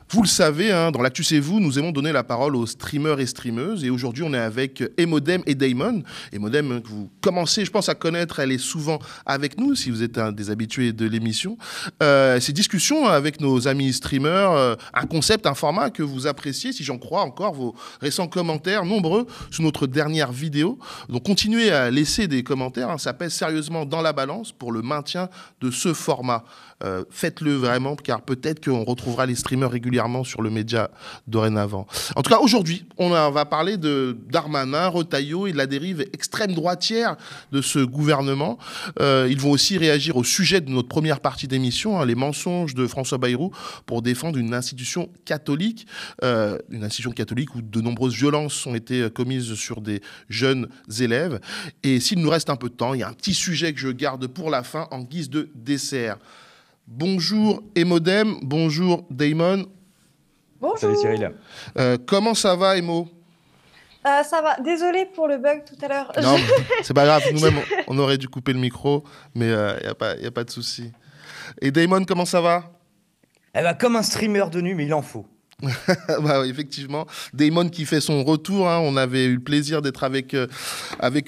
Vous le savez, hein, dans l'Actu C'est Vous, nous aimons donner la parole aux streamers et streameuses. Et aujourd'hui, on est avec Emodem et Damon. Emodem, que vous commencez, je pense, à connaître, elle est souvent avec nous, si vous êtes un des habitués de l'émission. Ces discussions avec nos amis streamers, un concept, un format que vous appréciez, si j'en crois encore, vos récents commentaires, nombreux, sous notre dernière vidéo. Donc, continuez à laisser des commentaires, hein, ça pèse sérieusement dans la balance pour le maintien de ce format. Faites-le vraiment, car peut-être qu'on retrouvera les streamers régulièrement sur le média dorénavant. En tout cas, aujourd'hui, on va parler de Darmanin, Retailleau et de la dérive extrême droitière de ce gouvernement. Ils vont aussi réagir au sujet de notre première partie d'émission, hein, les mensonges de François Bayrou pour défendre une institution catholique où de nombreuses violences ont été commises sur des jeunes élèves. Et s'il nous reste un peu de temps, il y a un petit sujet que je garde pour la fin en guise de dessert. Bonjour Emodem, bonjour Damon. Bonjour. Salut Cyril. Comment ça va Emo? Ça va. Désolée pour le bug tout à l'heure. Non, c'est pas grave, nous-mêmes on aurait dû couper le micro, mais y a pas de souci. Et Damon, comment ça va? Eh ben, comme un streamer de nu, mais il en faut. Bah, oui, effectivement, Damon qui fait son retour, hein. On avait eu le plaisir d'être avec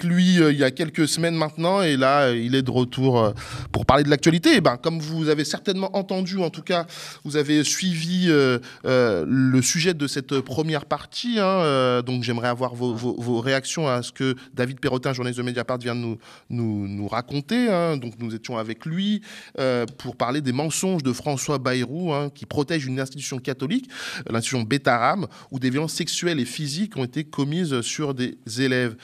lui il y a quelques semaines maintenant, et là il est de retour pour parler de l'actualité. Et ben, comme vous avez certainement entendu, en tout cas vous avez suivi le sujet de cette première partie, hein, donc j'aimerais avoir vos réactions à ce que David Perrotin, journaliste de Mediapart, vient de nous raconter, hein. Donc nous étions avec lui pour parler des mensonges de François Bayrou, hein, qui protège une institution catholique, l'institution Betaram, où des violences sexuelles et physiques ont été commises sur des élèves.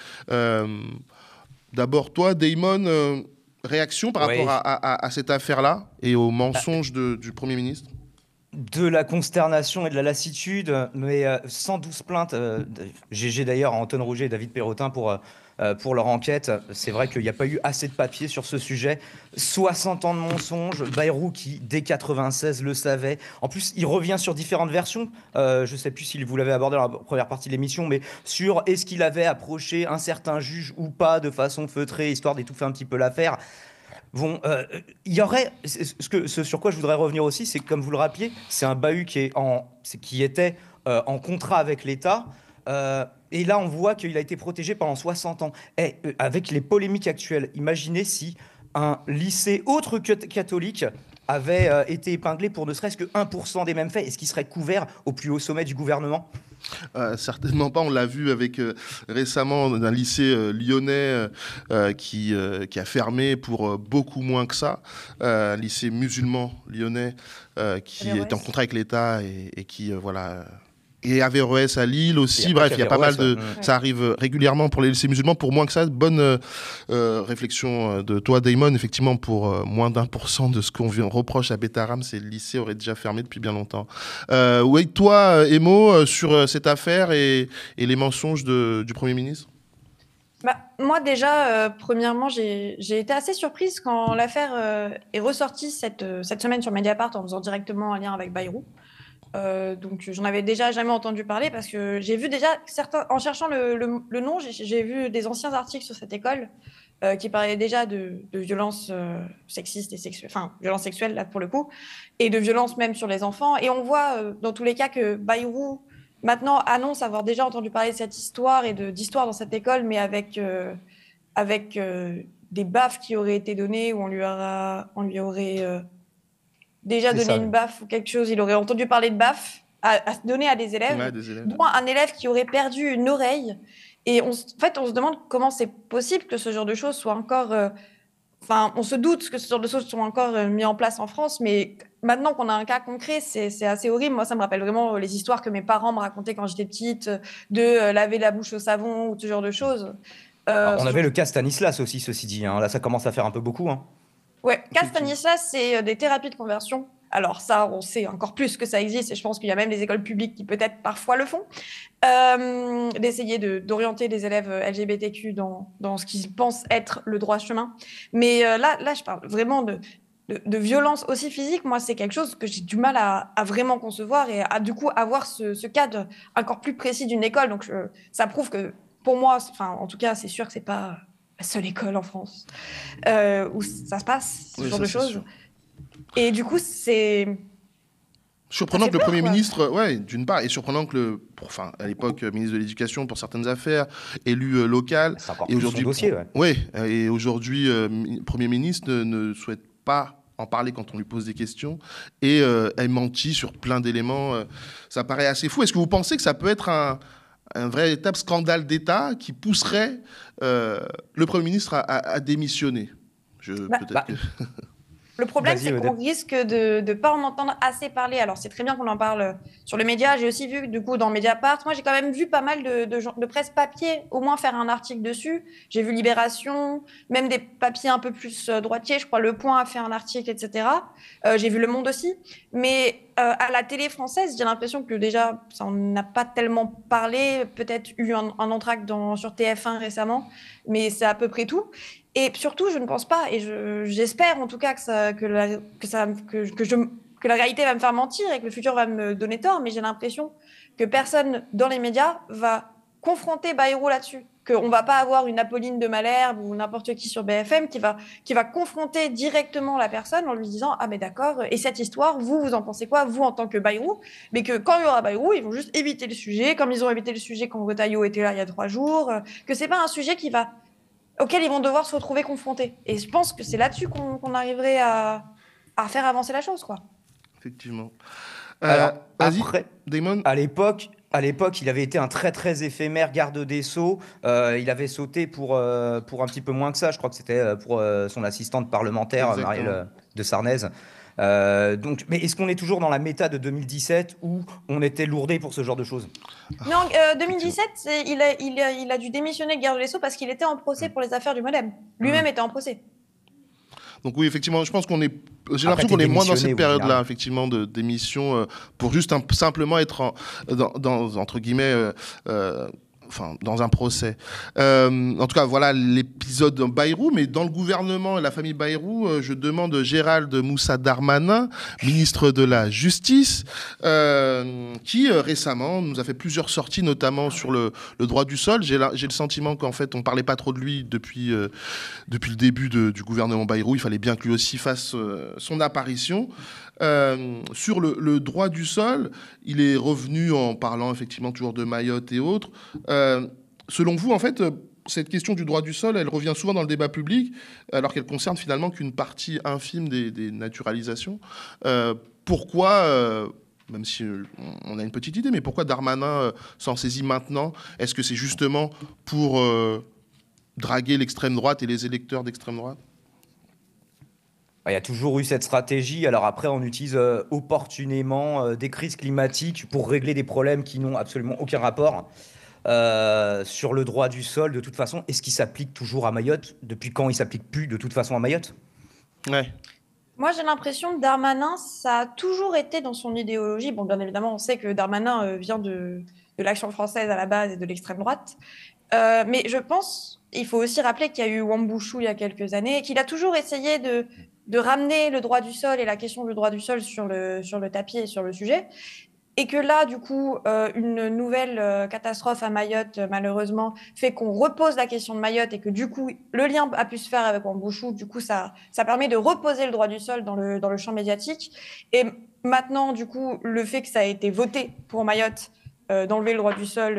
D'abord, toi, Damon, réaction par rapport à cette affaire-là et aux mensonges du Premier ministre? De la consternation et de la lassitude, mais 112 plaintes. GG d'ailleurs à Antoine Rouget et David Perrotin pour leur enquête. C'est vrai qu'il n'y a pas eu assez de papier sur ce sujet. 60 ans de mensonges, Bayrou qui, dès 96, le savait. En plus, il revient sur différentes versions. Je ne sais plus si vous l'avez abordé dans la première partie de l'émission, mais sur est-ce qu'il avait approché un certain juge ou pas de façon feutrée, histoire d'étouffer un petit peu l'affaire. Bon, il y aurait... Ce sur quoi je voudrais revenir aussi, c'est que, comme vous le rappeliez, c'est un bahut qui était en contrat avec l'État. Et là, on voit qu'il a été protégé pendant 60 ans. Et avec les polémiques actuelles, imaginez si un lycée autre que catholique avait été épinglé pour ne serait-ce que 1% des mêmes faits. Est-ce qu'il serait couvert au plus haut sommet du gouvernement ? Certainement pas. On l'a vu avec récemment un lycée lyonnais qui a fermé pour beaucoup moins que ça. Un lycée musulman lyonnais qui est en contrat avec l'État et qui voilà. Et Averroès à Lille aussi. Bref, il y a pas mal de... Ça arrive régulièrement pour les lycées musulmans. Pour moins que ça, bonne réflexion de toi, Damon. Effectivement, pour moins d'1% de ce qu'on reproche à Betaram, c'est le lycée aurait déjà fermé depuis bien longtemps. Oui, toi, Emo, sur cette affaire et les mensonges du Premier ministre? Moi, déjà, premièrement, j'ai été assez surprise quand l'affaire est ressortie cette semaine sur Mediapart en faisant directement un lien avec Bayrou. Donc, j'en avais déjà jamais entendu parler parce que j'ai vu déjà certains, en cherchant le nom, j'ai vu des anciens articles sur cette école qui parlaient déjà de violences sexistes et sexuelles, enfin, violences sexuelles là pour le coup, et de violences même sur les enfants. Et on voit dans tous les cas que Bayrou maintenant annonce avoir déjà entendu parler de cette histoire et d'histoire dans cette école, mais avec des baffes qui auraient été données où on lui aurait déjà donné une baffe ou quelque chose, il aurait entendu parler de baffe à donner à des élèves, dont un élève qui aurait perdu une oreille. Et en fait, on se demande comment c'est possible que ce genre de choses soit encore... on se doute que ce genre de choses sont encore mis en place en France, mais maintenant qu'on a un cas concret, c'est assez horrible. Moi, ça me rappelle vraiment les histoires que mes parents me racontaient quand j'étais petite, de laver la bouche au savon ou ce genre de choses. On avait le cas Stanislas aussi, ceci dit. Hein. Là, ça commence à faire un peu beaucoup. Hein. Ouais, cas Stanislas, c'est des thérapies de conversion. Alors ça, on sait encore plus que ça existe, et je pense qu'il y a même des écoles publiques qui peut-être parfois le font, d'essayer d'orienter des élèves LGBTQ dans ce qu'ils pensent être le droit chemin. Mais là, je parle vraiment de violence aussi physique. Moi, c'est quelque chose que j'ai du mal à vraiment concevoir et à du coup avoir ce cadre encore plus précis d'une école. Donc ça prouve que pour moi, en tout cas, c'est sûr que c'est pas la seule école en France où ça se passe, ce genre de choses. Et du coup, c'est Surprenant que le peur, Premier quoi. ministre, ouais, d'une part, et surprenant que enfin, à l'époque, ministre de l'Éducation pour certaines affaires, élu local, C'est encore et plus son aujourd'hui, dossier, ouais. ouais, et aujourd'hui, Premier ministre ne souhaite pas en parler quand on lui pose des questions, et elle mentit sur plein d'éléments. Ça paraît assez fou. Est-ce que vous pensez que ça peut être un véritable scandale d'État qui pousserait le Premier ministre à démissionner? Bah, Peut-être que... Le problème, Vas-y, c'est qu'on Odette. risque de ne pas en entendre assez parler. Alors, c'est très bien qu'on en parle sur les médias. J'ai aussi vu, du coup, dans Mediapart, moi, j'ai quand même vu pas mal de presse papier au moins faire un article dessus. J'ai vu Libération, même des papiers un peu plus droitiers. Je crois Le Point a fait un article, etc. J'ai vu Le Monde aussi. Mais à la télé française, j'ai l'impression que déjà, ça, on n'a pas tellement parlé. Peut-être eu un entracte sur TF1 récemment, mais c'est à peu près tout. Et surtout, je ne pense pas, et j'espère en tout cas que la réalité va me faire mentir et que le futur va me donner tort, mais j'ai l'impression que personne dans les médias va confronter Bayrou là-dessus. Qu'on ne va pas avoir une Apolline de Malherbe ou n'importe qui sur BFM qui va confronter directement la personne en lui disant « Ah, mais d'accord, et cette histoire, vous en pensez quoi, vous en tant que Bayrou ?» Mais que quand il y aura Bayrou, ils vont juste éviter le sujet, comme ils ont évité le sujet quand Retailleau était là il y a 3 jours, que ce n'est pas un sujet auxquels ils vont devoir se retrouver confrontés. Et je pense que c'est là-dessus qu'on arriverait à faire avancer la chose, quoi. Effectivement. Alors, Vas-y, après, Damon. à l'époque, il avait été un très très éphémère garde des Sceaux. Il avait sauté pour un petit peu moins que ça. Je crois que c'était pour son assistante parlementaire, Exactement. Marielle de Sarnez. Mais est-ce qu'on est toujours dans la méta de 2017 où on était lourdé pour ce genre de choses? Non, 2017, il a dû démissionner de garde des Sceaux parce qu'il était en procès pour les affaires du Modem. Lui-même était en procès. Donc oui, effectivement, je pense qu'on est... J'ai Après, l'impression qu'on t'es est moins dans démissionné, cette au période-là, final. effectivement, d'émission pour juste simplement être entre guillemets, enfin, dans un procès. En tout cas, voilà l'épisode Bayrou, mais dans le gouvernement et la famille Bayrou, je demande Gérald Moussa Darmanin, ministre de la Justice, qui récemment nous a fait plusieurs sorties, notamment sur le droit du sol. J'ai le sentiment qu'en fait, on parlait pas trop de lui depuis le début du gouvernement Bayrou. Il fallait bien que lui aussi fasse son apparition. Sur le droit du sol, il est revenu en parlant effectivement toujours de Mayotte et autres. Selon vous, en fait, cette question du droit du sol, elle revient souvent dans le débat public, alors qu'elle concerne finalement qu'une partie infime des naturalisations. Pourquoi, même si on a une petite idée, mais pourquoi Darmanin s'en saisit maintenant? Est-ce que c'est justement pour draguer l'extrême droite et les électeurs d'extrême droite? Il y a toujours eu cette stratégie. Alors après, on utilise opportunément des crises climatiques pour régler des problèmes qui n'ont absolument aucun rapport. Sur le droit du sol, de toute façon, est-ce qu'il s'applique toujours à Mayotte? Depuis quand il s'applique plus de toute façon à Mayotte? Ouais. Moi, j'ai l'impression que Darmanin, ça a toujours été dans son idéologie. Bon, bien évidemment, on sait que Darmanin vient de l'Action française à la base et de l'extrême droite. Mais je pense, il faut aussi rappeler qu'il y a eu Wambushu il y a quelques années, qu'il a toujours essayé de ramener le droit du sol et la question du droit du sol sur le tapis et sur le sujet. Et que là, du coup, une nouvelle catastrophe à Mayotte, malheureusement, fait qu'on repose la question de Mayotte et que du coup, le lien a pu se faire avec Wambushu. Du coup, ça permet de reposer le droit du sol dans le champ médiatique. Et maintenant, du coup, le fait que ça a été voté pour Mayotte, d'enlever le droit du sol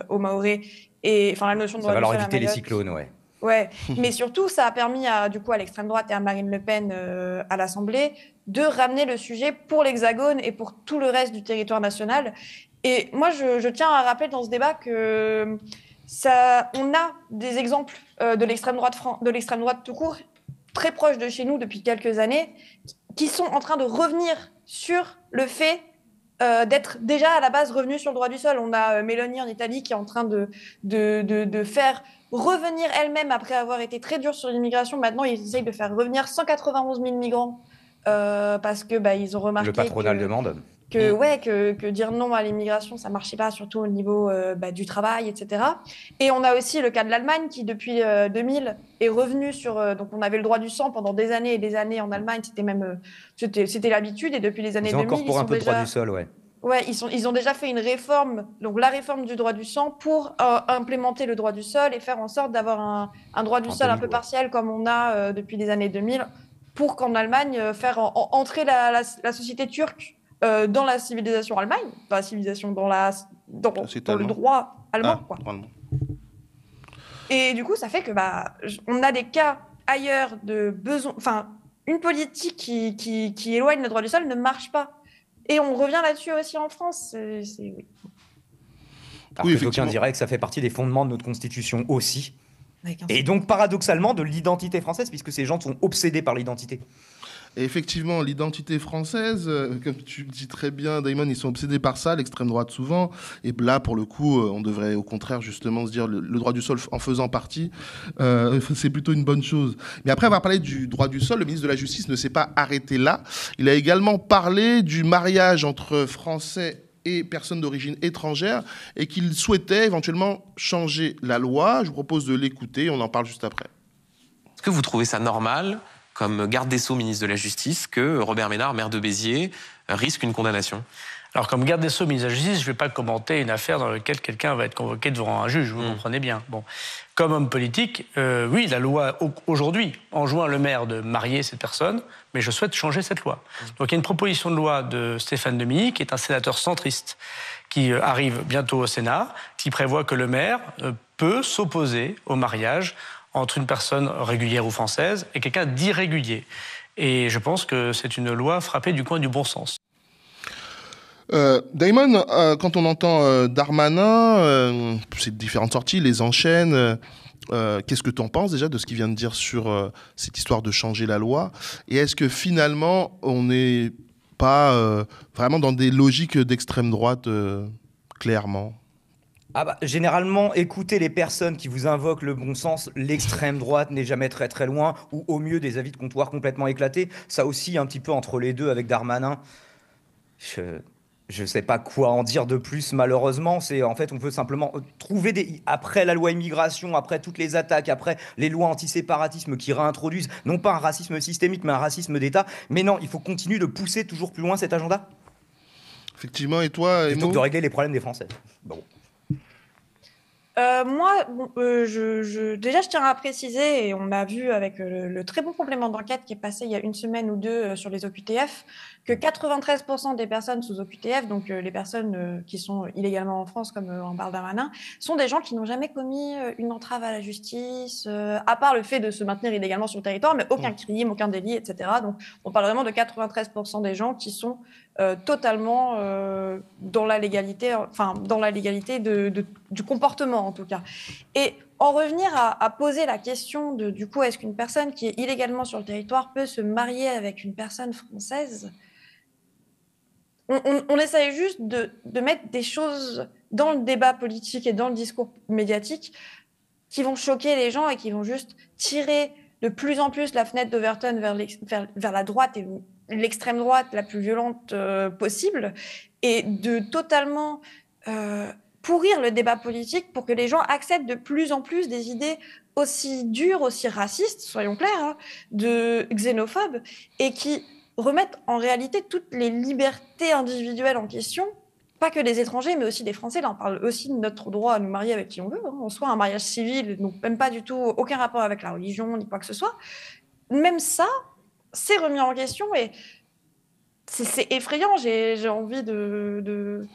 aux Mahorais, et enfin la notion de Ça droit va du leur sol à éviter les Mayotte. cyclones, ouais. Ouais, mais surtout, ça a permis du coup, à l'extrême droite et à Marine Le Pen à l'Assemblée de ramener le sujet pour l'Hexagone et pour tout le reste du territoire national. Et moi, je tiens à rappeler dans ce débat que on a des exemples de l'extrême droite tout court, très proches de chez nous depuis quelques années, qui sont en train de revenir sur le fait d'être déjà à la base revenu sur le droit du sol. On a Mélanie en Italie qui est en train de faire revenir elle-même, après avoir été très dure sur l'immigration. Maintenant, ils essayent de faire revenir 191 000 migrants parce que ils ont remarqué Le patronat le demande. que dire non à l'immigration, ça marchait pas, surtout au niveau du travail, etc. Et on a aussi le cas de l'Allemagne qui, depuis 2000, est revenu sur... donc, on avait le droit du sang pendant des années et des années en Allemagne. C'était même c'était l'habitude. Et depuis les années Ils ont 2000, encore pour un peu de droit du sol, ouais. Ouais, ils ont déjà fait une réforme, donc la réforme du droit du sang, pour implémenter le droit du sol et faire en sorte d'avoir un droit du En sol un 2000, peu ouais. partiel comme on a depuis les années 2000, pour qu'en Allemagne, faire entrer la société turque dans la civilisation allemande, dans le droit allemand. Quoi. Et du coup, ça fait que on a des cas ailleurs de besoin... Enfin, une politique qui éloigne le droit du sol ne marche pas. Et on revient là-dessus aussi en France. Oui. Alors que d'aucuns diraient que ça fait partie des fondements de notre Constitution aussi. Et donc, paradoxalement, de l'identité française, puisque ces gens sont obsédés par l'identité. Et effectivement, l'identité française, comme tu le dis très bien, Damon, ils sont obsédés par ça, l'extrême droite souvent. Et là, pour le coup, on devrait au contraire justement se dire le droit du sol en faisant partie, c'est plutôt une bonne chose. Mais après avoir parlé du droit du sol, le ministre de la Justice ne s'est pas arrêté là. Il a également parlé du mariage entre Français et personnes d'origine étrangère et qu'il souhaitait éventuellement changer la loi. Je vous propose de l'écouter, on en parle juste après. Est-ce que vous trouvez ça normal, comme garde des Sceaux, ministre de la Justice, que Robert Ménard, maire de Béziers, risque une condamnation? Alors, comme garde des Sceaux, ministre de la Justice, je ne vais pas commenter une affaire dans laquelle quelqu'un va être convoqué devant un juge, vous comprenez bien. Bon. Comme homme politique, oui, la loi, aujourd'hui, enjoint le maire de marier cette personne, mais je souhaite changer cette loi. Donc, il y a une proposition de loi de Stéphane Demilly, qui est un sénateur centriste, qui arrive bientôt au Sénat, qui prévoit que le maire peut s'opposer au mariage entre une personne régulière ou française et quelqu'un d'irrégulier. Et je pense que c'est une loi frappée du coin du bon sens. Damon, quand on entend Darmanin, ces différentes sorties, les enchaîne, qu'est-ce que tu en penses déjà de ce qu'il vient de dire sur cette histoire de changer la loi? Et est-ce que finalement, on n'est pas vraiment dans des logiques d'extrême droite, clairement? Généralement, écoutez les personnes qui vous invoquent le bon sens, l'extrême droite n'est jamais très très loin, ou au mieux des avis de comptoir complètement éclatés. Ça aussi un petit peu entre les deux avec Darmanin. Je ne sais pas quoi en dire de plus, malheureusement. En fait, on peut simplement trouver après la loi immigration, après toutes les attaques, après les lois anti-séparatisme qui réintroduisent, non pas un racisme systémique, mais un racisme d'État. Mais non, il faut continuer de pousser toujours plus loin cet agenda. Effectivement, et toi, Emo ? Plutôt que de régler les problèmes des Français. Bon. Déjà, je tiens à préciser, et on a vu avec le très bon complément d'enquête qui est passé il y a une semaine ou deux sur les OQTF, que 93% des personnes sous OQTF, donc les personnes qui sont illégalement en France, comme en parle Darmanin, sont des gens qui n'ont jamais commis une entrave à la justice, à part le fait de se maintenir illégalement sur le territoire, mais aucun crime, aucun délit, etc. Donc, on parle vraiment de 93% des gens qui sont totalement dans la légalité, du comportement en tout cas. Et en revenir à poser la question de, du coup, est-ce qu'une personne qui est illégalement sur le territoire peut se marier avec une personne française ? On essaye juste de mettre des choses dans le débat politique et dans le discours médiatique qui vont choquer les gens et qui vont juste tirer de plus en plus la fenêtre d'Overton vers la droite et l'extrême droite la plus violente possible, et de totalement pourrir le débat politique pour que les gens acceptent de plus en plus des idées aussi dures, aussi racistes, soyons clairs, de xénophobes, et qui remettent en réalité toutes les libertés individuelles en question, pas que des étrangers, mais aussi des Français. Là, on parle aussi de notre droit à nous marier avec qui on veut, en soi un mariage civil, donc même pas du tout, aucun rapport avec la religion, ni quoi que ce soit. Même ça, c'est remis en question, et c'est effrayant. J'ai envie de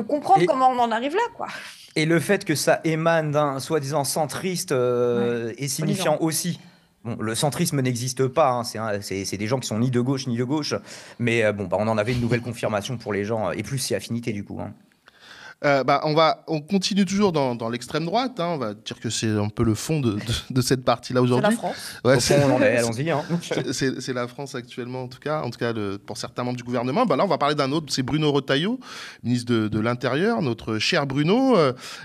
comprendre comment on en arrive là, quoi. Et le fait que ça émane d'un soi-disant centriste est signifiant aussi. Bon, le centrisme n'existe pas, hein, c'est des gens qui sont ni de gauche ni de gauche, mais on en avait une nouvelle confirmation pour les gens, et plus si affinité du coup. Hein. On continue toujours dans l'extrême droite, hein, on va dire que c'est un peu le fond de cette partie-là aujourd'hui. C'est la France. Ouais, allons-y. Hein. C'est la France actuellement, en tout cas pour certains membres du gouvernement. Là, on va parler d'un autre, c'est Bruno Retailleau, ministre de l'Intérieur, notre cher Bruno,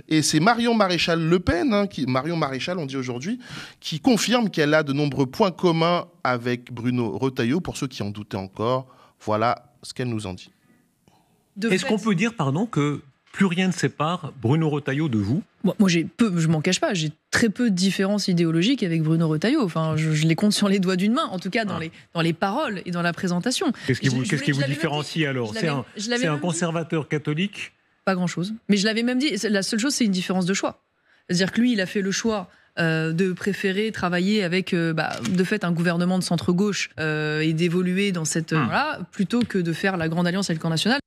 et c'est Marion Maréchal Le Pen, hein, Marion Maréchal, on dit aujourd'hui, qui confirme qu'elle a de nombreux points communs avec Bruno Retailleau. Pour ceux qui en doutaient encore, voilà ce qu'elle nous en dit. Est-ce qu'on peut dire, que plus rien ne sépare Bruno Retailleau de vous? Moi, je m'en cache pas, j'ai très peu de différences idéologiques avec Bruno Retailleau. Enfin, je les compte sur les doigts d'une main, en tout cas dans les paroles et dans la présentation. Qu'est-ce qui vous différencie alors? C'est un conservateur catholique? Pas grand-chose. Mais je l'avais même dit, la seule chose, c'est une différence de choix. C'est-à-dire que lui, il a fait le choix de préférer travailler avec, de fait, un gouvernement de centre-gauche et d'évoluer dans cette... voilà, plutôt que de faire la grande alliance avec le camp national.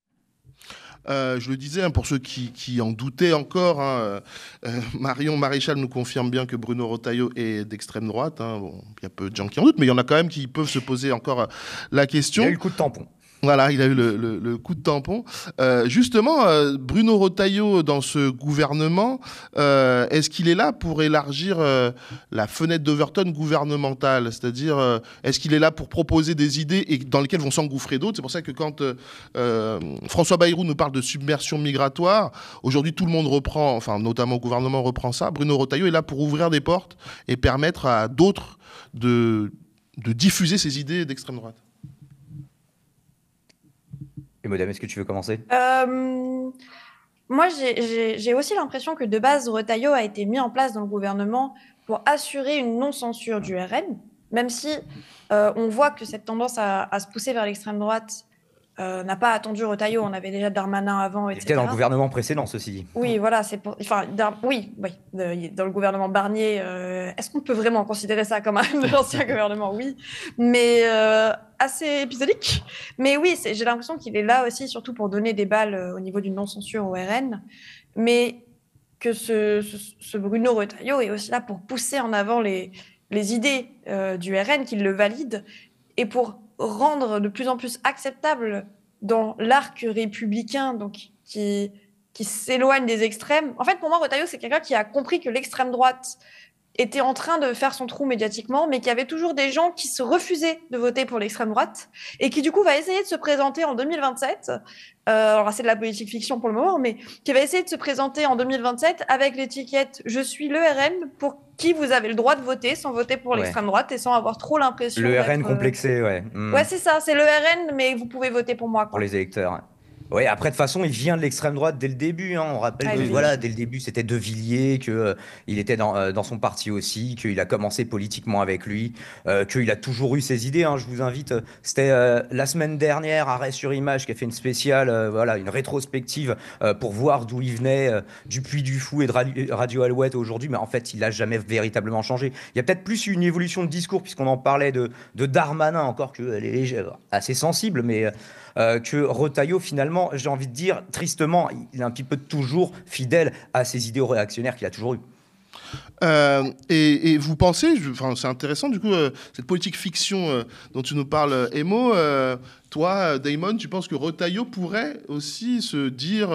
Je le disais, pour ceux qui en doutaient encore, Marion Maréchal nous confirme bien que Bruno Retailleau est d'extrême droite. Bon, il y a peu de gens qui en doutent, mais il y en a quand même qui peuvent se poser encore la question. Il y a eu le coup de tampon. Voilà, il a eu le coup de tampon. Justement, Bruno Retailleau, dans ce gouvernement, est-ce qu'il est là pour élargir la fenêtre d'Overton gouvernementale ? C'est-à-dire, est-ce qu'il est là pour proposer des idées et dans lesquelles vont s'engouffrer d'autres ? C'est pour ça que quand François Bayrou nous parle de submersion migratoire, aujourd'hui tout le monde reprend, enfin notamment le gouvernement reprend ça. Bruno Retailleau est là pour ouvrir des portes et permettre à d'autres de diffuser ces idées d'extrême droite. Et Modem, est-ce que tu veux commencer ? Moi, j'ai aussi l'impression que de base, Retailleau a été mis en place dans le gouvernement pour assurer une non-censure du RN, même si on voit que cette tendance à se pousser vers l'extrême droite n'a pas attendu Retailleau. On avait déjà Darmanin avant, etc. C'était dans le gouvernement précédent, ceci dit. Oui, voilà, c'est pour. Enfin, oui, dans le gouvernement Barnier, est-ce qu'on peut vraiment considérer ça comme un ancien gouvernement ? Oui, mais assez épisodique. Mais oui, j'ai l'impression qu'il est là aussi, surtout pour donner des balles au niveau d'une non-censure au RN, mais que ce Bruno Retailleau est aussi là pour pousser en avant les idées du RN, qu'il le valide, et pour rendre de plus en plus acceptable dans l'arc républicain, donc qui s'éloigne des extrêmes. En fait, pour moi, Retailleau, c'est quelqu'un qui a compris que l'extrême droite était en train de faire son trou médiatiquement, mais qu'il y avait toujours des gens qui se refusaient de voter pour l'extrême droite et qui, du coup, va essayer de se présenter en 2027. Alors, c'est de la politique fiction pour le moment, mais qui va essayer de se présenter en 2027 avec l'étiquette « Je suis le RN » pour qui vous avez le droit de voter sans voter pour l'extrême droite et sans avoir trop l'impression Le RN complexé, ouais. Ouais, c'est ça, c'est le RN, mais vous pouvez voter pour moi, quoi. Pour les électeurs, ouais. Oui, après, de toute façon, il vient de l'extrême droite dès le début. On rappelle que voilà, dès le début, c'était De Villiers, qu'il était dans son parti aussi, qu'il a commencé politiquement avec lui, qu'il a toujours eu ses idées. Je vous invite, c'était la semaine dernière, Arrêt sur Image, qui a fait une spéciale, une rétrospective pour voir d'où il venait, du Puy du Fou et de Radio Alouette aujourd'hui. Mais en fait, il n'a jamais véritablement changé. Il y a peut-être plus une évolution de discours, puisqu'on en parlait de Darmanin, encore qu'elle est assez sensible, mais... que Retailleau, finalement, j'ai envie de dire, tristement, il est un petit peu toujours fidèle à ses idéaux réactionnaires qu'il a toujours eues. Et vous pensez, c'est intéressant du coup, cette politique fiction dont tu nous parles, Emo, toi, Damon, tu penses que Retailleau pourrait aussi se dire...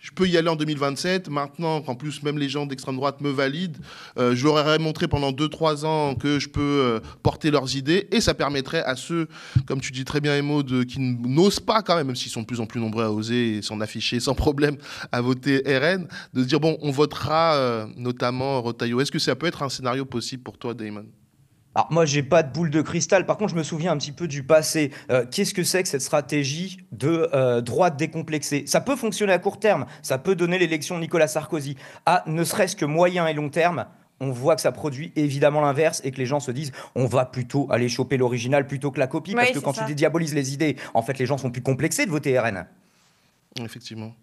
Je peux y aller en 2027, maintenant qu'en plus même les gens d'extrême droite me valident, je leur aurais montré pendant 2-3 ans que je peux porter leurs idées, et ça permettrait à ceux, comme tu dis très bien Emo, qui n'osent pas quand même s'ils sont de plus en plus nombreux à oser et s'en afficher sans problème à voter RN, de se dire bon, on votera notamment Retailleau. Est-ce que ça peut être un scénario possible pour toi, Damon ? Alors moi, j'ai pas de boule de cristal. Par contre, je me souviens un petit peu du passé. Qu'est-ce que c'est que cette stratégie de droite décomplexée ? Ça peut fonctionner à court terme. Ça peut donner l'élection de Nicolas Sarkozy. À ne serait-ce que moyen et long terme, on voit que ça produit évidemment l'inverse et que les gens se disent on va plutôt aller choper l'original plutôt que la copie. Parce que quand tu dédiabolises les idées, en fait, les gens sont plus complexés de voter RN. Effectivement.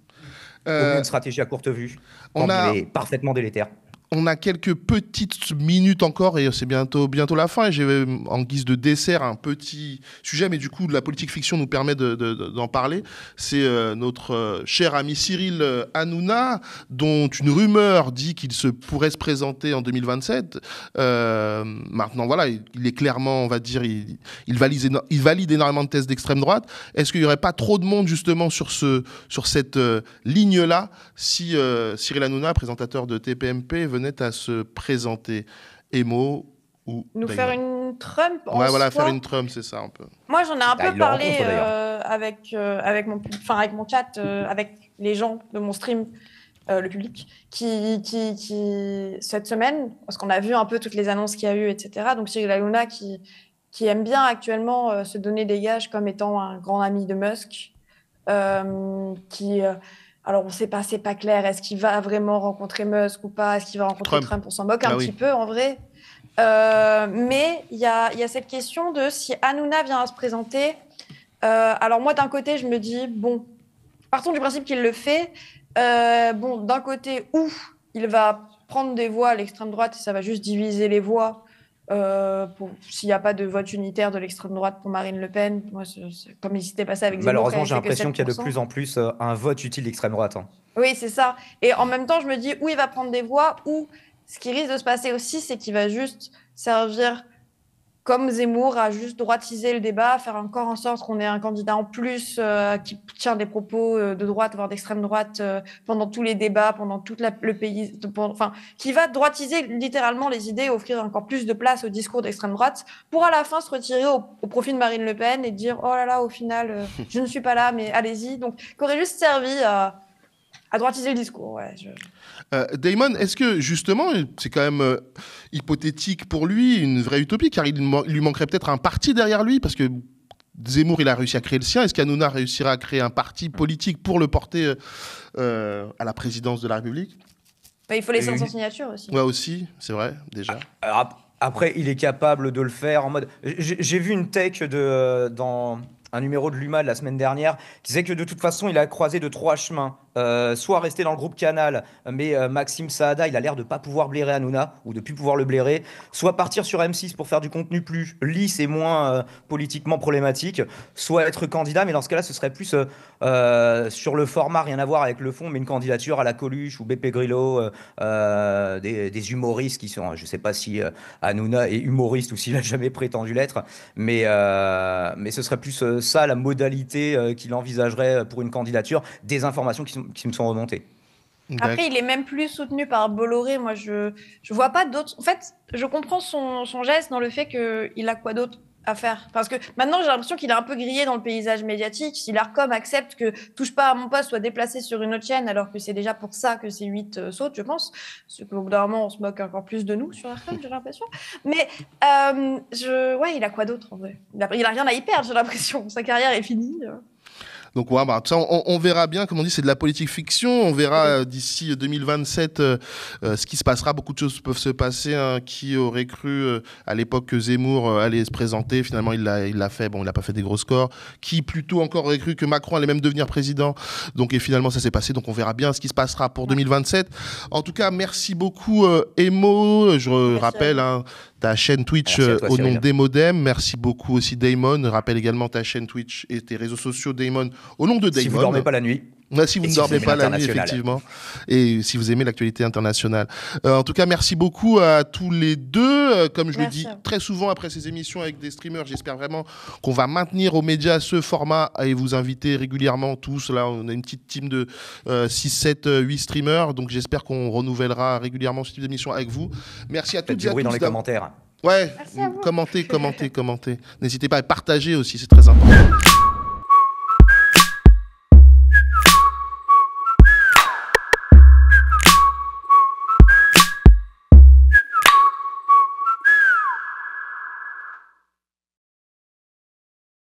Une stratégie à courte vue. Elle est parfaitement délétère. On a quelques petites minutes encore et c'est bientôt la fin. Et j'ai en guise de dessert un petit sujet, mais du coup, la politique fiction nous permet d'en parler. C'est notre cher ami Cyril Hanouna, dont une rumeur dit qu'il pourrait se présenter en 2027. Maintenant, voilà, il est clairement, on va dire, il valide énormément de thèses d'extrême droite. Est-ce qu'il n'y aurait pas trop de monde justement sur cette ligne-là si Cyril Hanouna, présentateur de TPMP, venait à se présenter? Emo ou nous faire une Trump en ouais, voilà, soi. faire une Trump, c'est ça un peu. Moi, j'en ai un peu parlé avec mon chat, avec les gens de mon stream, le public, qui cette semaine, parce qu'on a vu un peu toutes les annonces qu'il y a eu, etc. Donc Cyril Hanouna qui aime bien actuellement se donner des gages comme étant un grand ami de Musk, alors, on ne sait pas, c'est pas clair. Est-ce qu'il va vraiment rencontrer Musk ou pas? Est-ce qu'il va rencontrer Trump? On s'en moque un petit peu, en vrai. Mais il y a cette question de si Hanouna vient à se présenter. Alors, moi, d'un côté, je me dis, partons du principe qu'il le fait. D'un côté, où il va prendre des voix à l'extrême droite et ça va juste diviser les voix. S'il n'y a pas de vote unitaire de l'extrême droite pour Marine Le Pen, moi, comme il s'était passé avec Zemmour. Malheureusement, j'ai l'impression qu'il y a de plus en plus un vote utile d'extrême droite. Oui, c'est ça. Et en même temps, je me dis, où il va prendre des voix, ou ce qui risque de se passer aussi, c'est qu'il va juste servir, comme Zemmour, à juste droitiser le débat, faire encore en sorte qu'on ait un candidat en plus qui tient des propos de droite, voire d'extrême droite, pendant tous les débats, pendant tout le pays, qui va droitiser littéralement les idées, offrir encore plus de place au discours d'extrême droite, pour à la fin se retirer au profit de Marine Le Pen et dire « Oh là là, au final, je ne suis pas là, mais allez-y ». Donc, qui aurait juste servi à droitiser le discours, ouais. Damon, est-ce que justement, c'est quand même hypothétique pour lui, une vraie utopie, car il lui manquerait peut-être un parti derrière lui, parce que Zemmour, il a réussi à créer le sien. Est-ce qu'Hanouna réussira à créer un parti politique pour le porter à la présidence de la République? Il faut les 500 signatures aussi. Ouais, aussi, c'est vrai, déjà. Après, il est capable de le faire en mode... J'ai vu une take dans un numéro de l'UMA de la semaine dernière qui disait que de toute façon, il a croisé de 3 chemins. Soit rester dans le groupe Canal, mais Maxime Saada, il a l'air de pas pouvoir blairer Hanouna, ou de plus pouvoir le blairer, soit partir sur M6 pour faire du contenu plus lisse et moins politiquement problématique, soit être candidat, mais dans ce cas-là, ce serait plus sur le format, rien à voir avec le fond, mais une candidature à la Coluche ou BP Grillo, des humoristes qui sont, je sais pas si Hanouna est humoriste ou s'il a jamais prétendu l'être, mais ce serait plus ça, la modalité qu'il envisagerait pour une candidature, des informations qui me sont remontées. Après, il est même plus soutenu par Bolloré. Moi, je vois pas d'autres. En fait, je comprends son geste dans le fait qu'il a quoi d'autre à faire. Parce que maintenant, j'ai l'impression qu'il est un peu grillé dans le paysage médiatique. Si l'Arcom accepte que Touche pas à mon poste soit déplacé sur une autre chaîne, alors que c'est déjà pour ça que ces 8 sautent, je pense. Parce qu'au bout d'un moment, on se moque encore plus de nous sur Arcom, j'ai l'impression. Mais il a quoi d'autre en vrai? Il a rien à y perdre, j'ai l'impression. Sa carrière est finie. Donc ouais, ça, on verra bien, comme on dit, c'est de la politique fiction. On verra d'ici 2027 ce qui se passera. Beaucoup de choses peuvent se passer. Qui aurait cru à l'époque que Zemmour allait se présenter? Finalement, il l'a fait. Bon, il n'a pas fait des gros scores. Qui plutôt encore aurait cru que Macron allait même devenir président? Donc, et finalement, ça s'est passé. Donc, on verra bien ce qui se passera pour 2027. En tout cas, merci beaucoup, Emo. Je rappelle ta chaîne Twitch au nom d'Emodem. Merci beaucoup aussi, Damon. Je rappelle également ta chaîne Twitch et tes réseaux sociaux, Damon, au nom de Damon. Si vous ne dormez pas la nuit. Si vous ne dormez pas la nuit, effectivement. Et si vous aimez l'actualité internationale. En tout cas, merci beaucoup à tous les deux. Comme je le dis très souvent après ces émissions avec des streamers, j'espère vraiment qu'on va maintenir aux médias ce format et vous inviter régulièrement tous. Là, on a une petite team de 6, 7, 8 streamers. Donc, j'espère qu'on renouvellera régulièrement ce type d'émission avec vous. Merci à toutes et à tous. Dans les commentaires. Ouais, commentez. N'hésitez pas à partager aussi, c'est très important.